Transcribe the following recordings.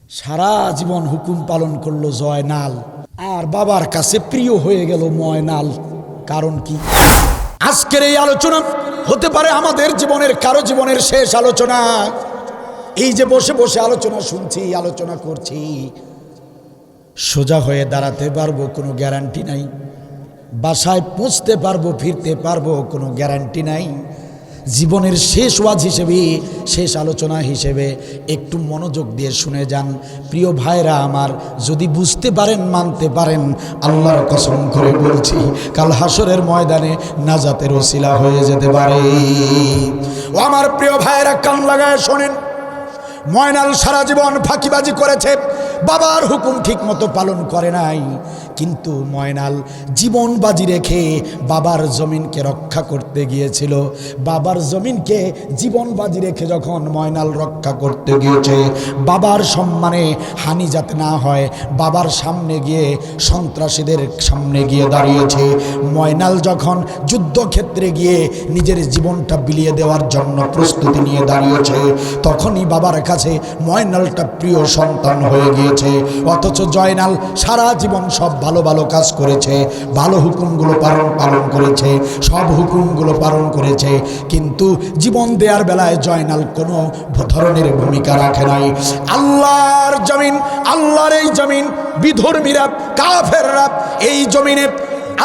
সারা জীবন হুকুম পালন করলো জয়নাল, আর বাবার কাছে প্রিয় হয়ে গেল ময়নাল। কারণ কি? আজকের এই আলোচনা হতে পারে আমাদের জীবনের কারো জীবনের শেষ আলোচনা। এই যে বসে বসে আলোচনা শুনছি, আলোচনা করছি, সোজা হয়ে দাঁড়াতে পারবো কোনো গ্যারান্টি নাই, বাসায় পৌঁছতে পারবো ফিরতে পারবো কোনো গ্যারান্টি নাই। জীবনের শেষ ওয়াজ হিসেবে, শেষ আলোচনা হিসেবে একটু মনোযোগ দিয়ে শুনে যান প্রিয় ভাইরা আমার। যদি বুঝতে পারেন, মানতে পারেন, আল্লাহর কসম করে বলছি কাল হাসরের ময়দানে নাজাতের ওসিলা হয়ে যেতে পারে। ও আমার প্রিয় ভাইরা, কান লাগায় শোনেন। ময়নাল সারা জীবন ফাঁকিবাজি করেছে, বাবার হুকুম ঠিক মতো পালন করে নাই। কিন্তু ময়নাল জীবন বাজি রেখে বাবার জমিনকে রক্ষা করতে গিয়েছিল। বাবার জমিনকে জীবন বাজি রেখে যখন ময়নাল রক্ষা করতে গিয়েছে, বাবার সম্মানে হানি যাতে না হয়, বাবার সামনে গিয়ে সন্ত্রাসীদের সামনে গিয়ে দাঁড়িয়েছে। ময়নাল যখন যুদ্ধক্ষেত্রে গিয়ে নিজের জীবনটা বিলিয়ে দেওয়ার জন্য প্রস্তুতি নিয়ে দাঁড়িয়েছে, তখনই বাবার কাছে ময়নালটা প্রিয় সন্তান হয়ে গিয়েছে। অথচ জয়নাল সারা জীবন সব ভালো ভালো কাজ করেছে, ভালো হুকুমগুলো পালন করেছে, সব হুকুমগুলো পালন করেছে, কিন্তু জীবন দেওয়ার বেলায় জয়নাল কোনো ধরনের ভূমিকা রাখে নাই। আল্লাহর জমিন, আল্লাহর এই জমিন, বিধর্মীরা, কাফেররা এই জমিনে,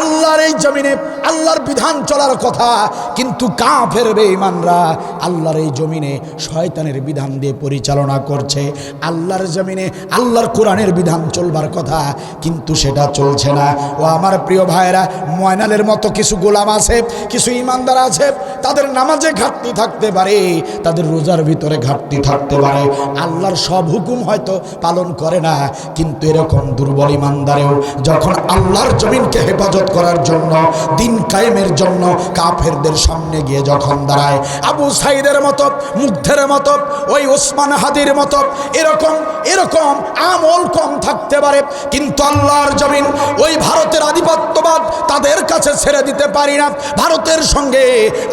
আল্লাহর এই জমিনে আল্লাহর বিধান চলার কথা, কিন্তু কাফের বেঈমানরা আল্লাহর এই জমিনে শয়তানের বিধান দিয়ে পরিচালনা করছে। আল্লাহর জমিনে আল্লাহর কোরআনের বিধান চলবার কথা, কিন্তু সেটা চলছে না। ও আমার প্রিয় ভাইরা, ময়নালের মতো কিছু গোলাম আছে, কিছু ইমানদার আছে, তাদের নামাজে ঘাটতি থাকতে পারে, তাদের রোজার ভিতরে ঘাটতি থাকতে পারে, আল্লাহর সব হুকুম হয়তো পালন করে না, কিন্তু এরকম দুর্বল ইমানদারেও যখন আল্লাহর জমিনকে হেফাজত করার জন্য, দিন কায়েমের জন্য কাফেরদের সামনে গিয়ে যখন দাঁড়ায়, আবু সাইদের মতো, মুগ্ধের মতো, ওই ওসমান হাদির মতো এরকম এরকম আমল কম থাকতে পারে, কিন্তু আল্লাহর জমিন, ওই ভারতের আধিপত্যবাদ তাদের কাছে ছেড়ে দিতে পারি না। ভারতের সঙ্গে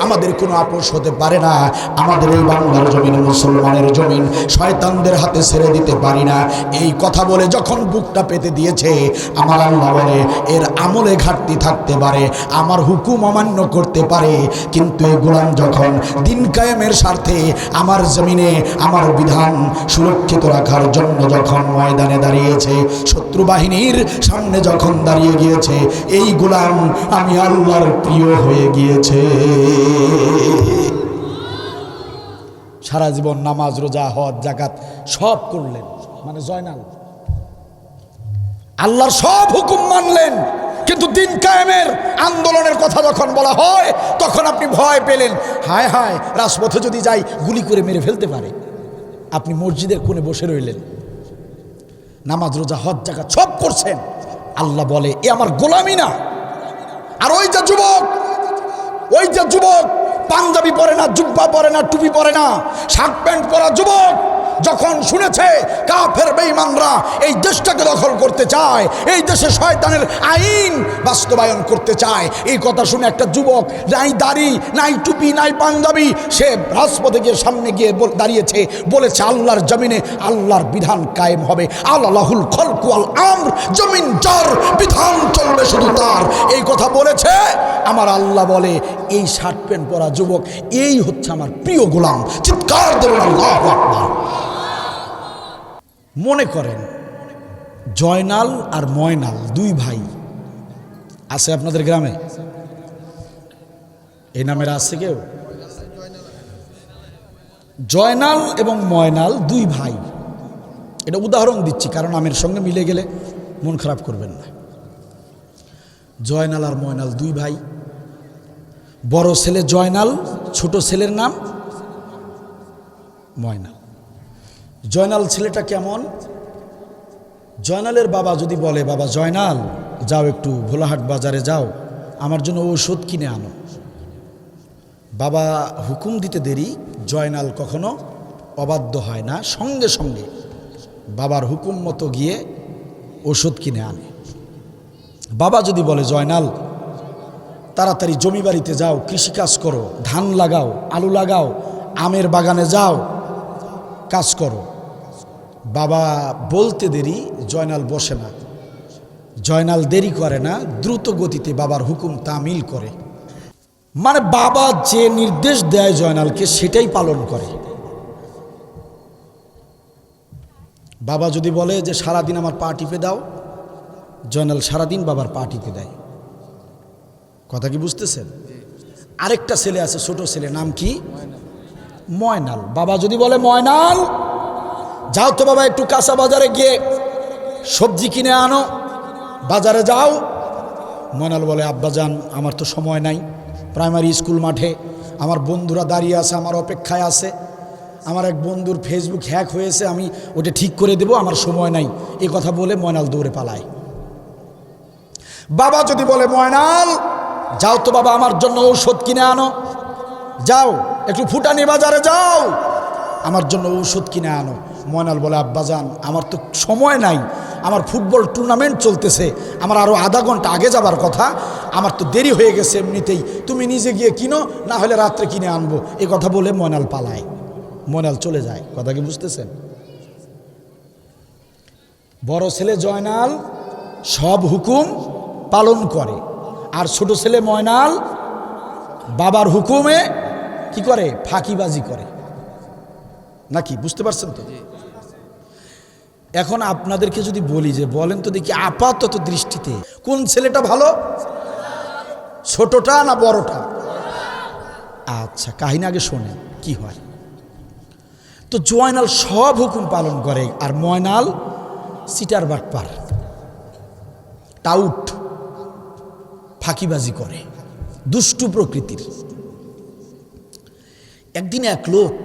আমাদের কোনো আপোষ হতে পারে না। আমাদের এই বাংলার জমিন, মুসলমানের জমিন শয়তানদের হাতে ছেড়ে দিতে পারি না। এই কথা বলে যখন বুকটা পেতে দিয়েছে, আমার আল্লাহ বলে এর আমলে ঘাটতি থাকতে পারে, আমার হুকুম অমান্য করতে পারে, কিন্তু এই গোলাম যখন দিন কায়েমের স্বার্থে আমার জমিনে আমার বিধান সুরক্ষিত রাখার জন্য যখন ময়দানে দাঁড়িয়েছে, শত্রু বাহিনীর সামনে যখন দাঁড়িয়ে গিয়েছে, এই গোলাম আমি আল্লাহর প্রিয় হয়ে গিয়েছে। সারা জীবন নামাজ, রোজা, হজ, যাকাত সব করলেন, মানে জয়নাল আল্লাহর সব হুকুম মানলেন, কিন্তু দিন কায়েমের আন্দোলনের কথা যখন বলা হয়, তখন আপনি ভয় পেলেন, হায় হায় রাজপথে যদি যাই গুলি করে মেরে ফেলতে পারে। আপনি মসজিদের কোণে বসে রইলেন, নামাজ, রোজা, হজ, যাকাত সব করছেন। আল্লাহ বলে এ আমার গোলামি না। আর ওই যে যুবক, ওই যে যুবক পাঞ্জাবি পরে না, জুব্বা পরে না, টুপি পরে না, শার্ট প্যান্ট পরা যুবক যখন শুনেছে কাফের বেঈমানরা এই দেশটাকে দখল করতে চায়, এই দেশে শয়তানের আইন বাস্তবায়ন করতে চায়, এই কথা শুনে একটা যুবক, নাই দাড়ি, নাই টুপি, নাই পাঞ্জাবি, সে রাজপথে গিয়ে সামনে গিয়ে দাঁড়িয়েছে, বলেছে আল্লাহর জমিনে আল্লাহর বিধান কায়েম হবে, আল্লাহুল খলকু ওয়াল আমর, জমিন যার, বিধান চলবে শুধু তার, এই কথা বলেছে। আমার আল্লাহ বলে এই শার্ট প্যান্ট পরা যুবক, এই হচ্ছে আমার প্রিয় গোলাম। চিৎকার দেবেন আল্লাহু আকবার। মনে করেন জয়নাল আর ময়নাল দুই ভাই আছে আপনাদের গ্রামে? এই নামের আছে কেউ? জয়নাল এবং ময়নাল দুই ভাই, এটা উদাহরণ দিচ্ছি কারণ নামের সঙ্গে মিলে গেলে মন খারাপ করবেন না। জয়নাল আর ময়নাল দুই ভাই, বড় ছেলে জয়নাল, ছোট ছেলের নাম ময়নাল। জয়নাল ছেলেটা কেমন? জয়নালের বাবা যদি বলে, বাবা জয়নাল যাও একটু ভোলাহাট বাজারে যাও, আমার জন্য ঔষধ কিনে আনো, বাবা হুকুম দিতে দেরি, জয়নাল কখনো অবাধ্য হয় না, সঙ্গে সঙ্গে বাবার হুকুম মতো গিয়ে ওষুধ কিনে আনে। বাবা যদি বলে জয়নাল তাড়াতাড়ি জমি বাড়িতে যাও, কৃষিকাজ করো, ধান লাগাও, আলু লাগাও, আমের বাগানে যাও, কাজ করো, বাবা বলতে দেরি, জয়নাল বসে না। জয়নাল দেরি করে না, দ্রুত গতিতে বাবার হুকুম তামিল করে। মানে বাবা যে নির্দেশ দেয় জয়নালকে সেটাই পালন করে। বাবা যদি বলে যে সারাদিন আমার পা টিপে দাও, জয়নাল সারাদিন বাবার পা টিপে দেয়। কথা কি বুঝতেছেন? আরেকটা ছেলে আছে, ছোট ছেলে, নাম কি? ময়নাল। বাবা যদি বলে ময়নাল যাও তো বাবা, একটু কাঁচা বাজারে গিয়ে সবজি কিনে আনো, বাজারে যাও। ময়নাল বলে আব্বাজান আমার তো সময় নাই, প্রাইমারি স্কুল মাঠে আমার বন্ধুরা দাঁড়িয়ে আছে, আমার অপেক্ষায় আছে, আমার এক বন্ধুর ফেসবুক হ্যাক হয়েছে, আমি ওটা ঠিক করে দেব, আমার সময় নাই। এই কথা বলে ময়নাল দৌড়ে পালায়। বাবা যদি বলে ময়নাল যাও তো বাবা আমার জন্য ঔষধ কিনে আনো, যাও একটু ফুটানি বাজারে যাও, আমার জন্য ঔষধ কিনে আনো। ময়নাল বলে আব্বাজান আমার তো সময় নাই, আমার ফুটবল টুর্নামেন্ট চলতেছে, আমার আরও আধা ঘন্টা আগে যাবার কথা, আমার তো দেরি হয়ে গেছে এমনিতেই, তুমি নিজে গিয়ে কিনো, না হলে রাত্রে কিনে আনবো। এ কথা বলে ময়নাল পালায়, ময়নাল চলে যায়। কথা কি বুঝতেছেন? বড় ছেলে জয়নাল সব হুকুম পালন করে, আর ছোট ছেলে ময়নাল বাবার হুকুমে কি করে? ফাঁকিবাজি করে। নাকি বুঝতে পারছেন তো? এখন আপনাদেরকে যদি বলি যে বলেন তো দেখি আপাতত দৃষ্টিতে কোন ছেলেটা ভালো, ছোটটা না বড়টা? আচ্ছা কাহিনী আগে শোনেন কি হয়। তো জয়নাল সব হুকুম পালন করে, আর ময়নাল সিটার বাটপার, টাউট, ফাঁকিবাজি করে, দুষ্টু প্রকৃতির। একদিন এক লোক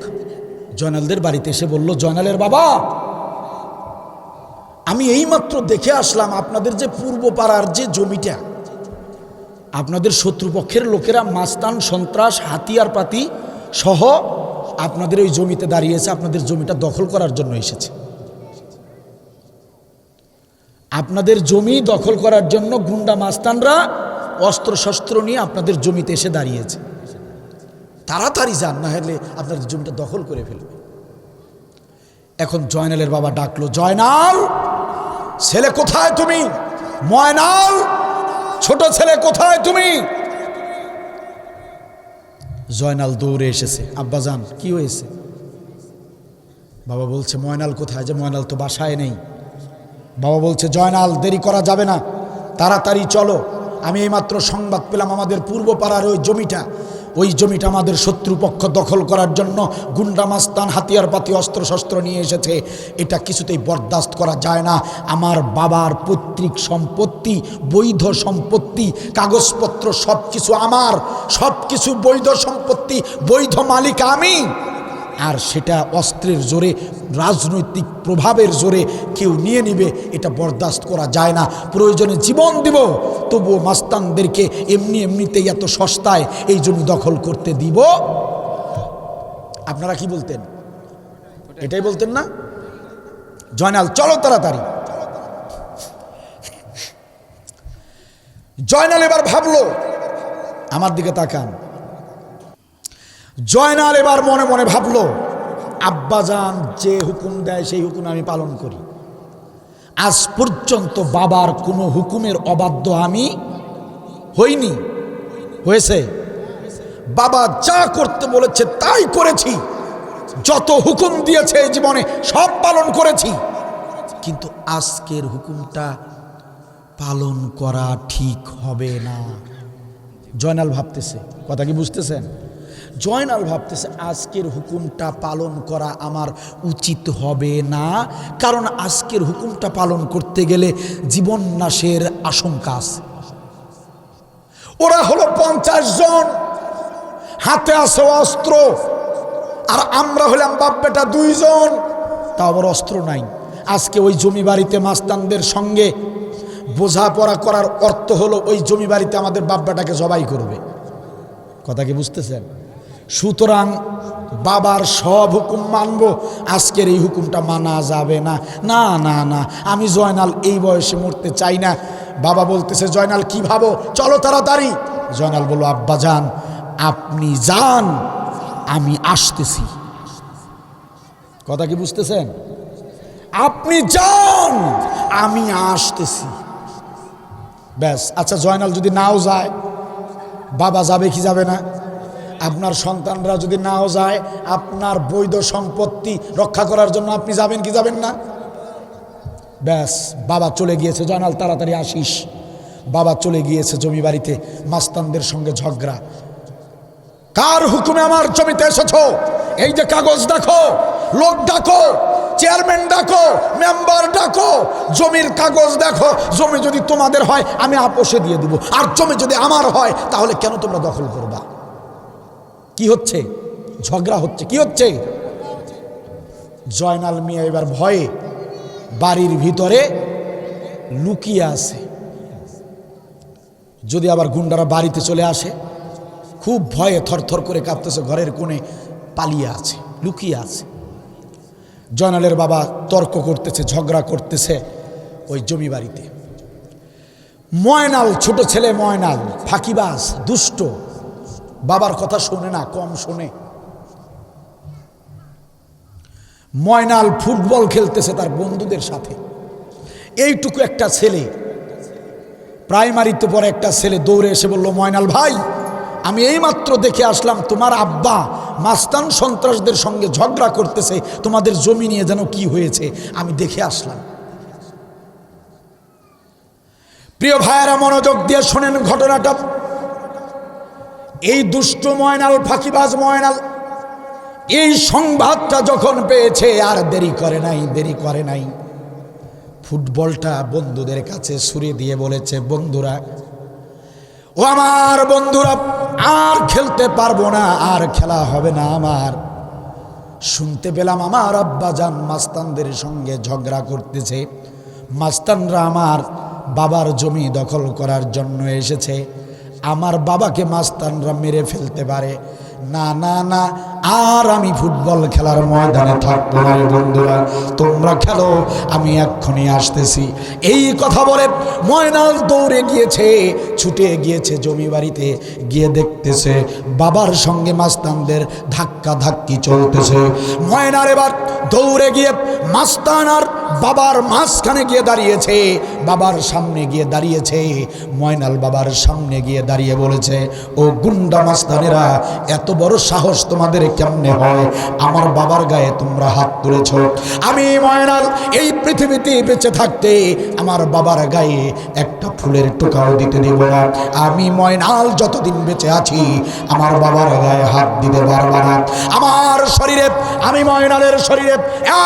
জয়নালদের বাড়িতে এসে বলল, জয়নালের বাবা আমি এইমাত্র দেখে আসলাম আপনাদের যে পূর্ব পাড়ার যে জমিটা, আপনাদের শত্রুপক্ষের লোকেরা মাস্তান সন্ত্রাস হাতিয়ার পাতি সহ আপনাদের ওই জমিতে দাঁড়িয়েছে, আপনাদের জমিটা দখল করার জন্য এসেছে। আপনাদের জমি দখল করার জন্য গুন্ডা মাস্তানরা অস্ত্র শস্ত্র নিয়ে আপনাদের জমিতে এসে দাঁড়িয়েছে, তাড়াতাড়ি যান না হলে আপনাদের জমিটা দখল করে ফেলবে। এখন জয়নালের বাবা ডাকলো, জয়নাল ছেলে কোথায় তুমি? ময়নাল ছোট ছেলে কোথায় তুমি? জয়নাল দৌড়ে এসেছে। আব্বাজান কি হয়েছে? বাবা বলছে ময়নাল কোথায়? যে ময়নাল তো বাসায় নেই। বাবা বলছে জয়নাল দেরি করা যাবে না, তাড়াতাড়ি চলো, আমি এইমাত্র সংবাদ পেলাম আমাদের পূর্ব পাড়ার ওই জমিটা আমাদের শত্রুপক্ষ দখল করার জন্য গুন্ডা মাস্তান হাতিয়ার পাতি অস্ত্র শস্ত্র নিয়ে এসেছে, এটা কিছুতেই বরদাস্ত করা যায় না। আমার বাবার পৈতৃক সম্পত্তি, বৈধ সম্পত্তি, কাগজপত্র সব কিছু আমার, সব কিছু বৈধ সম্পত্তি, বৈধ মালিক আমি, আর সেটা অস্ত্রের জোরে রাজনৈতিক প্রভাবের জোরে কেউ নিয়ে নিবে, এটা বরদাস্ত করা যায় না। প্রয়োজনে জীবন দিব, তবুও মাস্তানদেরকে এমনিতেই এত সস্তায় এই জমি দখল করতে দিব। আপনারা কি বলতেন? এটাই বলতেন না? জয়নাল চলো তাড়াতাড়ি। জয়নাল এবার ভাবলো, আমার দিকে তাকান, জয়নাল এবার মনে মনে ভাবলো আব্বাজান যে হুকুম দেয় সেই হুকুম আমি পালন করি, আজ পর্যন্ত বাবার কোনো হুকুমের অবাধ্য আমি হইনি। হয়েছে? বাবা যা করতে বলেছে তাই করেছি, যত হুকুম দিয়েছে এই জীবনে সব পালন করেছি, কিন্তু আজকের হুকুমটা পালন করা ঠিক হবে না। জয়নাল ভাবতেছে, কথা কি বুঝতেছেন? জয়নাল ভাবতেছে আজকের হুকুমটা পালন করা আমার উচিত হবে না, কারণ আজকের হুকুমটা পালন করতে গেলে জীবন নাশের আশঙ্কা আছে। ওরা হলো 50 জন, হাতে আছে অস্ত্র, আর আমরা হলাম বাপ বেটা 2 জন, তা আবার অস্ত্র নাই। আজকে ওই জমি বাড়িতে মাস্তানদের সঙ্গে বোঝাপড়া করার অর্থ হলো ওই জমি বাড়িতে আমাদের বাপ বেটাকে জবাই করবে। কথা কি বুঝতেছেন? সুতরাং বাবার সব হুকুম মানবো, আজকের এই হুকুমটা মানা যাবে না। না না না, আমি জয়নাল এই বয়সে মরতে চাই না। বাবা বলতেছে জয়নাল কি ভাবো, চলো তাড়াতাড়ি। জয়নাল বলল আব্বাজান আপনি যান, আমি আসতেছি। কথা কি বুঝতেছেন? আপনি যান, আমি আসতেছি। ব্যাস। আচ্ছা, জয়নাল যদি নাও যায়, বাবা যাবে কি যাবে না? আপনার সন্তানরা যদি নাও যায়, আপনার বৈধ সম্পত্তি রক্ষা করার জন্য আপনি যাবেন কি যাবেন না? ব্যাস, বাবা চলে গিয়েছে, জয়নাল তাড়াতাড়ি আসিস। বাবা চলে গিয়েছে জমি বাড়িতে, মাস্তানদের সঙ্গে ঝগড়া। কার হুকুমে আমার জমিতে এসেছো? এই যে কাগজ দেখো, লোক ডাকো, চেয়ারম্যান ডাকো, মেম্বার ডাকো, জমির কাগজ দেখো। জমি যদি তোমাদের হয় আমি আপোষে দিয়ে দিব, আর জমি যদি আমার হয় তাহলে কেন তোমরা দখল করবা? কি হচ্ছে? ঝগড়া হচ্ছে। কি হচ্ছে? জয়নাল মিয়া এবার ভয়ে বাড়ির ভিতরে লুকিয়ে আছে। যদি আবার গুন্ডারা বাড়িতে চলে আসে, খুব ভয়ে থরথর করে কাঁপতেছে, ঘরের কোণে পালিয়ে আছে, লুকিয়ে আছে। জয়নালের বাবা তর্ক করতেছে, ঝগড়া করতেছে ওই জমি বাড়িতে। ময়নাল, ছোট ছেলে ময়নাল, ফাঁকিবাজ, দুষ্ট, বাবার কথা শোনে না, কম শোনে। ময়নাল ফুটবল খেলতেছে তার বন্ধুদের সাথে। এইটুকু একটা ছেলে, প্রাইমারিতে পড়ে একটা ছেলে দৌড়ে এসে বলল, ময়নাল ভাই, আমি এইমাত্র দেখে আসলাম তোমার আব্বা মাস্তান সন্ত্রাসদের সঙ্গে ঝগড়া করতেছে, তোমাদের জমি নিয়ে যেন কি হয়েছে, আমি দেখে আসলাম। প্রিয় ভাইয়েরা, মনোযোগ দিয়ে শোনেন ঘটনাটা। এই দুষ্ট ময়নাল, ফাঁকিবাজ ময়নাল, এই সংবাদটা যখন পেয়েছে আর দেরি করে নাই, ফুটবলটা বন্ধুদের কাছে ছুড়ে দিয়ে বলেছে, বন্ধুরা, ও আমার বন্ধুরা, আর খেলতে পারবো না, আর খেলা হবে না আমার। শুনতে পেলাম আমার আব্বাজান মাস্তানদের সঙ্গে ঝগড়া করতেছে, মাস্তানরা আমার বাবার জমি দখল করার জন্য এসেছে, আমার বাবাকে মাস্তানরা মেরে ফেলতে পারে। না না না, আর আমি ফুটবল খেলার ময়দানে থাকবো না বন্ধুরা, তোমরা খেলো, আমি এক্ষুনি আসতেছি। এই কথা বলে ময়নাল দৌড়ে গিয়েছে, ছুটে গিয়েছে জমি বাড়িতে, গিয়ে দেখতেছে বাবার সঙ্গে মাস্তানদের ধাক্কা ধাক্কি চলতেছে। ময়নাল এবার দৌড়ে গিয়ে মাস্তান আর বাবার মাঝখানে গিয়ে দাঁড়িয়েছে, বাবার সামনে গিয়ে দাঁড়িয়েছে। ময়নাল বাবার সামনে গিয়ে দাঁড়িয়ে বলেছে, ও গুন্ডা মাস্তানেরা, এত বড় সাহস তোমাদের কেমনে হয়? আমার বাবার গায়ে তোমরা হাত তুলেছ। আমি ময়নাল এই পৃথিবীতে বেঁচে থাকতে আমার বাবার গায়ে একটা ফুলের টোকাও দিতে দেব না। আমি ময়নাল যতদিন বেঁচে আছি আমার বাবার গায়ে হাত দিতে পারবো না। আমার শরীরে, আমি ময়নালের শরীরে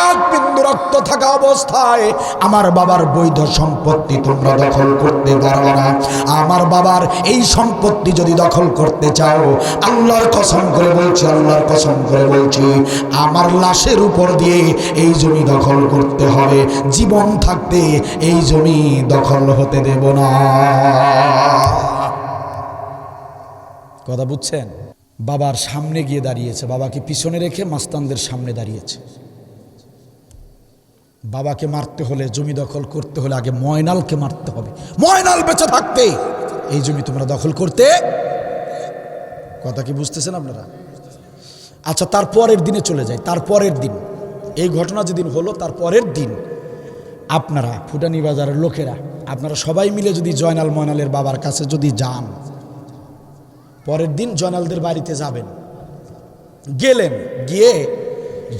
এক বিন্দু রক্ত থাকা অবস্থায় আমার বাবার বৈধ সম্পত্তি তোমরা দখল করতে পারবে না। আমার বাবার এই সম্পত্তি যদি দখল করতে চাও, আল্লাহর কসম করে বলছি, আল্লাহর কসম করে বলছি, আমার লাশের উপর দিয়ে এই জমি দখল করতে হবে। জীবন থাকতে এই জমি দখল হতে দেব না। কথা বুঝছেন? বাবার সামনে গিয়ে দাঁড়িয়েছে, বাবাকে পিছনে রেখে মাস্তানদের সামনে দাঁড়িয়েছে। বাবাকে মারতে হলে, জমি দখল করতে হলে আগে ময়নালকে মারতে হবে। ময়নাল বেঁচে থাকতে এই জমি তোমরা দখল করতে। কথা কি বুঝতেছেন আপনারা? আচ্ছা, তারপরের দিনে চলে যায়। তারপরের দিন, এই ঘটনা যেদিন হলো তার পরের দিন আপনারা ফুটানি বাজারের লোকেরা, আপনারা সবাই মিলে যদি জয়নাল ময়নালের বাবার কাছে যদি যান, পরের দিন জয়নালদের বাড়িতে যাবেন, গেলেন, গিয়ে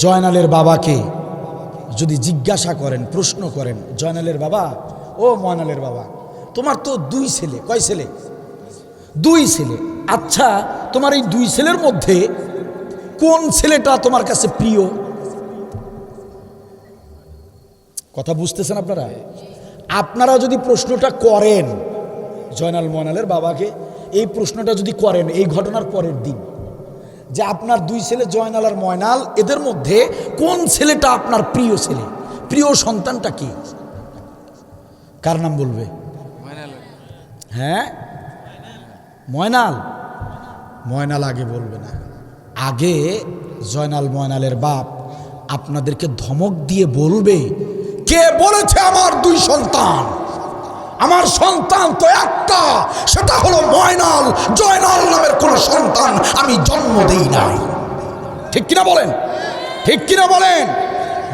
জয়নালের বাবাকে যদি জিজ্ঞাসা করেন, প্রশ্ন করেন, জয়নালের বাবা, ও ময়নালের বাবা, তোমার তো দুই ছেলে, কয় ছেলে? দুই ছেলে। আচ্ছা, তোমার এই দুই ছেলের মধ্যে কোন ছেলেটা তোমার কাছে প্রিয়? কথা বুঝতেছেন আপনারা? আপনারা যদি প্রশ্নটা করেন জয়নাল ময়নালের বাবাকে, এই প্রশ্নটা যদি করেন এই ঘটনার পরের দিন, যে আপনার দুই ছেলে জয়নাল আর ময়নাল, এদের মধ্যে কোন ছেলেটা আপনার প্রিয় ছেলে, প্রিয় সন্তানটা কি? কার নাম বলবে? হ্যাঁ, ময়নাল। ময়নাল আগে বলবে না, আগে জয়নাল ময়নালের বাপ আপনাদেরকে ধমক দিয়ে বলবে, কে বলেছে আমার দুই সন্তান? আমার সন্তান তো একটা, সেটা হলো ময়নাল। জয়নাল নামের কোন সন্তান আমি জন্ম দেই নাই। ঠিক কিনা বলেন? ঠিক কিনা বলেন?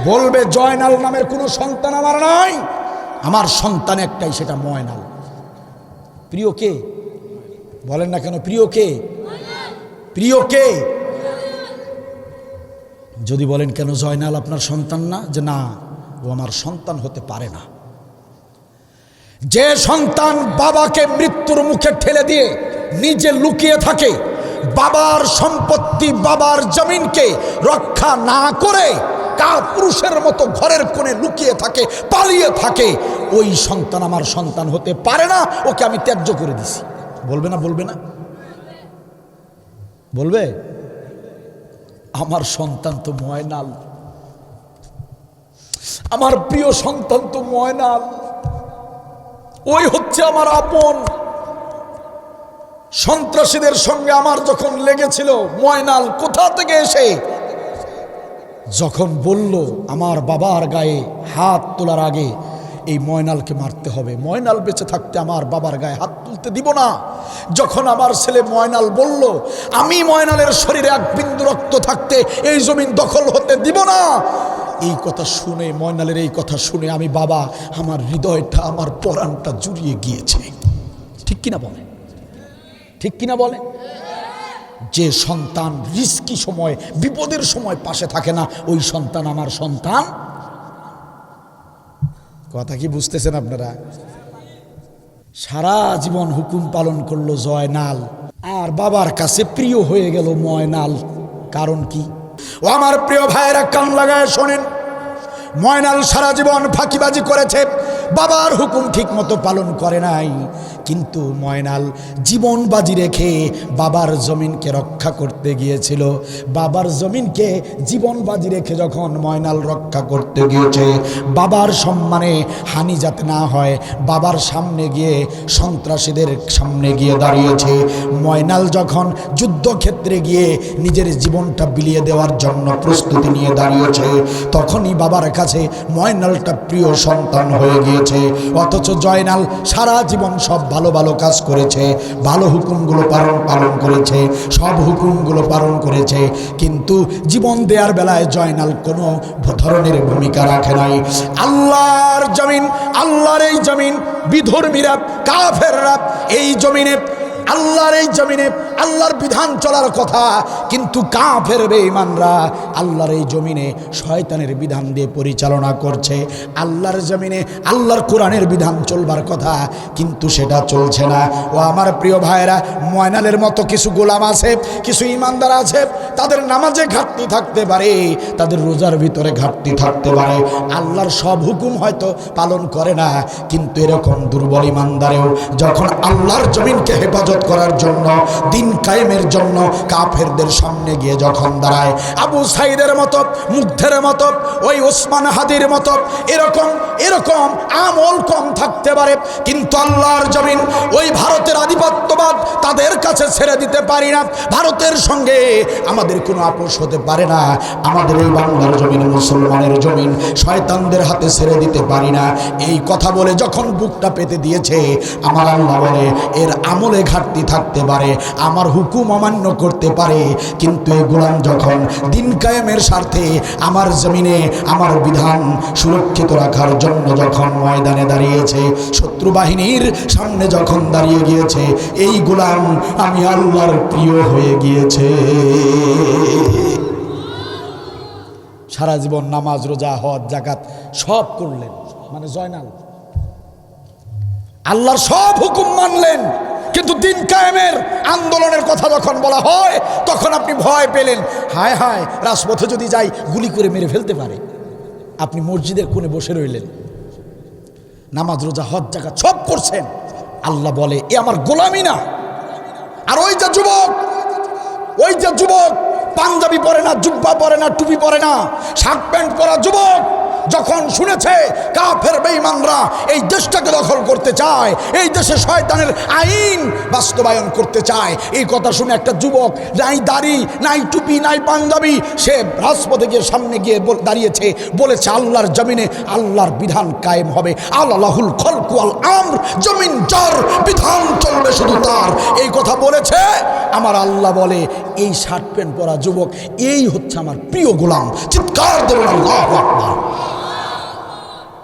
বলবে জয়নাল নামের কোনো সন্তান আমার নাই, আমার সন্তান একটাই, সেটা ময়নাল। প্রিয় কে বলেন না কেন? প্রিয় কে? প্রিয় কে? যদি বলেন কেন জয়নাল আপনার সন্তান না, যে না ও আমার সন্তান হতে পারে না। যে সন্তান বাবাকে মৃত্যুর মুখে ঠেলে দিয়ে নিজে লুকিয়ে থাকে, বাবার সম্পত্তি বাবার জমিনকে রক্ষা না করে কাপুরুষের মতো ঘরের কোণে লুকিয়ে থাকে, পালিয়ে থাকে, ওই সন্তান আমার সন্তান হতে পারে না, ওকে আমি ত্যায্য করে দিছি। বলবে না? বলবে না? বলবে? আমার সন্তান তো ময়নাল, আমার প্রিয় সন্তান তো ময়নাল, ওই হচ্ছে আমার আপন। সন্ত্রাসীদের সঙ্গে আমার যখন লেগেছিল, ময়নাল কোথা থেকে এসে যখন বলল আমার বাবার গায়ে হাত তোলার আগে এই ময়নালকে মারতে হবে, ময়নাল বেঁচে থাকতে আমার বাবার গায়ে হাত তুলতে দিব না। যখন আমার ছেলে ময়নাল বলল আমি ময়নালের শরীরে এক বিন্দু রক্ত থাকতে এই জমিন দখল হতে দিব না, এই কথা শুনে, ময়নালের এই কথা শুনে আমি বাবা, আমার হৃদয়টা, আমার পরাণটা জুড়িয়ে গিয়েছে। ঠিক কিনা বলে? ঠিক কিনা বলে? যে সন্তান রিস্কি সময়, বিপদের সময় পাশে থাকে না, ওই সন্তান আমার সন্তান। কথা কি বুঝতেছেন আপনারা? সারা জীবন হুকুম পালন করলো জয়নাল, আর বাবার কাছে প্রিয় হয়ে গেল ময়নাল। কারণ কি? ও আমার প্রিয় ভাইয়েরা, কান লাগায় শোনেন, ময়নাল সারা জীবন ফাঁকিবাজি করেছে, বাবার হুকুম ঠিক মতো পালন করে নাই, কিন্তু ময়নাল জীবন বাজি রেখে বাবার জমিনকে রক্ষা করতে গিয়েছিল। বাবার জমিনকে জীবন বাজি রেখে যখন ময়নাল রক্ষা করতে গিয়েছে, বাবার সম্মানে হানি যাতে না হয়, বাবার সামনে গিয়ে, সন্ত্রাসীদের সামনে গিয়ে দাঁড়িয়েছে। ময়নাল যখন যুদ্ধক্ষেত্রে গিয়ে নিজের জীবনটা বিলিয়ে দেওয়ার জন্য প্রস্তুতি নিয়ে দাঁড়িয়েছে, তখনই বাবার কাছে ময়নালটা প্রিয় সন্তান হয়ে গিয়েছে। অথচ জয়নাল সারা জীবন সব ভালো ভালো কাজ করেছে, ভালো হুকুমগুলো পালন করেছে, সব হুকুমগুলো পালন করেছে, কিন্তু জীবন দেওয়ার বেলায় জয়নাল কোনো ধরনের ভূমিকা রাখে নাই। আল্লাহর জমিন, আল্লাহর এই জমিন, বিধর্মীরা, কাফেররা এই জমিনে, আল্লাহর এই জমিনে আল্লাহর বিধান চলার কথা, কিন্তু কাফের বেঈমানরা আল্লাহর এই জমিনে শয়তানের বিধান দিয়ে পরিচালনা করছে। আল্লাহর জমিনে আল্লাহর কোরআনের বিধান চলবার কথা, কিন্তু সেটা চলছে না। ও আমার প্রিয় ভাইয়েরা, ময়নালের মতো কিছু গোলাম আছে, কিছু ইমানদার আছে, তাদের নামাজে ঘাটতি থাকতে পারে, তাদের রোজার ভিতরে ঘাটতি থাকতে পারে, আল্লাহর সব হুকুম হয়তো পালন করে না, কিন্তু এরকম দুর্বল ইমানদারেও যখন আল্লাহর জমিনকে হেফাজত করার জন্য, দিন কায়েমের জন্য কাফেরদের সামনে গিয়ে যখন দাঁড়ায়, আবু সাইদের মতো, মুগ্ধের মতো, ওই ওসমান হাদির মতো, এরকম আমল কম থাকতে পারে, কিন্তু আল্লাহর জমিন, ওই ভারতের আধিপত্যবাদ তাদের কাছে ছেড়ে দিতে পারি না, ভারতের সঙ্গে আমাদের কোনো আপোষ হতে পারে না, আমাদের এই বাংলার জমিন, মুসলমানের জমিন শয়তানদের হাতে ছেড়ে দিতে পারি না। এই কথা বলে যখন বুকটা পেতে দিয়েছে, আমার আল্লাহ বলে এর আমলে ঘাটতি থাকতে পারে, আমার হুকুম অমান্য করতে পারে, কিন্তু এই গোলাম যখন দিন কায়েমের স্বার্থে আমার জমিনে আমার বিধান সুরক্ষিত রাখার জন্য যখন ময়দানে দাঁড়িয়েছে, শত্রু বাহিনীর সামনে যখন দাঁড়িয়ে গিয়েছে, এই গোলাম আমি আল্লাহর প্রিয় হয়ে গিয়েছে। সারা জীবন নামাজ, রোজা, হজ, যাকাত সব করলেন, মানে জয়নাল আল্লাহর সব হুকুম মানলেন, কিন্তু দিন কায়েমের আন্দোলনের কথা যখন বলা হয়, তখন আপনি ভয় পেলেন, হায় হায় রাজপথে যদি যাই গুলি করে মেরে ফেলতে পারে। আপনি মসজিদের কোণে বসে রইলেন, নামাজ, রোজা, হজ, যাকাত সব করছেন। আল্লাহ বলে এ আমার গোলামি না। আর ওই যে যুবক পাঞ্জাবি পরে না, জুব্বা পরে না, টুপি পরে না, শার্ট প্যান্ট পরা যুবক, যখন শুনেছে কাফের বেঈমানরা এই দেশটাকে দখল করতে চায়, এই দেশে শয়তানের আইন বাস্তবায়ন করতে চায়, এই কথা শুনে একটা যুবক, নাই দাড়ি নাই টুপি নাই পাঞ্জাবি, সে রাজপথে গিয়ে সামনে গিয়ে দাঁড়িয়েছে, বলেছে আল্লাহর জমিনে আল্লাহর বিধান কায়েম হবে, আল্লাহুল খলকু ওয়াল আমর, জমিন যার বিধান চলবে শুধু তার। এই কথা বলেছে। আমার আল্লাহ বলে এই শার্ট প্যান্ট পরা যুবক এই হচ্ছে আমার প্রিয় গোলাম। চিৎকার দেবেন আল্লাহু আকবার।